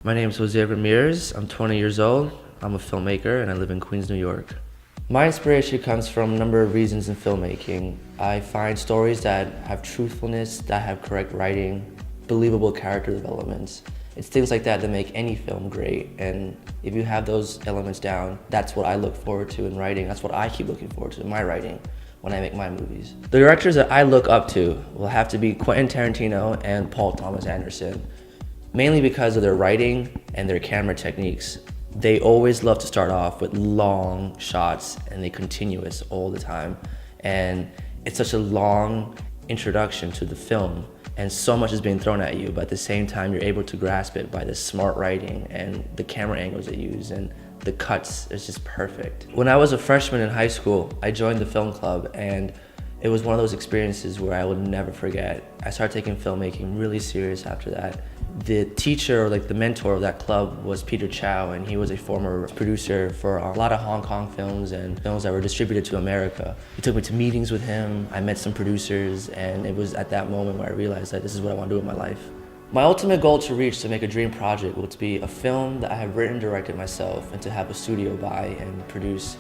My name is Jose Ramirez. I'm 20 years old. I'm a filmmaker and I live in Queens, New York. My inspiration comes from a number of reasons in filmmaking. I find stories that have truthfulness, that have correct writing, believable character developments. It's things like that that make any film great, and if you have those elements down, that's what I look forward to in writing. That's what I keep looking forward to in my writing when I make my movies. The directors that I look up to will have to be Quentin Tarantino and Paul Thomas Anderson, mainly because of their writing and their camera techniques. They always love to start off with long shots and they continuous all the time. And it's such a long introduction to the film and so much is being thrown at you, but at the same time you're able to grasp it by the smart writing and the camera angles they use and the cuts is just perfect. When I was a freshman in high school, I joined the film club and it was one of those experiences where I would never forget. I started taking filmmaking really serious after that. The teacher, or like the mentor of that club, was Peter Chow, and he was a former producer for a lot of Hong Kong films and films that were distributed to America. He took me to meetings with him, I met some producers, and it was at that moment where I realized that this is what I want to do with my life. My ultimate goal to reach, to make a dream project, was to be a film that I have written and directed myself and to have a studio buy and produce.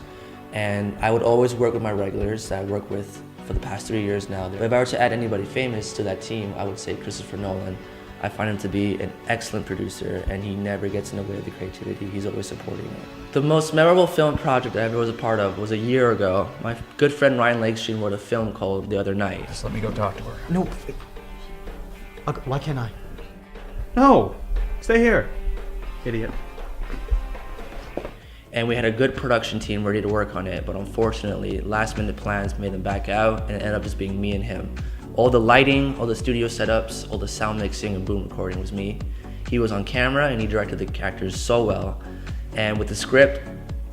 And I would always work with my regulars that I work with for the past 3 years now. If I were to add anybody famous to that team, I would say Christopher Nolan. I find him to be an excellent producer and he never gets in the way of the creativity. He's always supporting it. The most memorable film project I ever was a part of was a year ago. My good friend Ryan Lakestream wrote a film called The Other Night. Just let me go talk to her. No. Why can't I? No! Stay here, idiot. And we had a good production team ready to work on it, but unfortunately, last minute plans made them back out and it ended up just being me and him. All the lighting, all the studio setups, all the sound mixing and boom recording was me. He was on camera and he directed the characters so well. And with the script,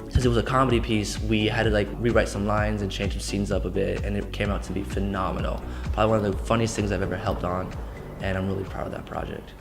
since it was a comedy piece, we had to rewrite some lines and change some scenes up a bit, and it came out to be phenomenal. Probably one of the funniest things I've ever helped on, and I'm really proud of that project.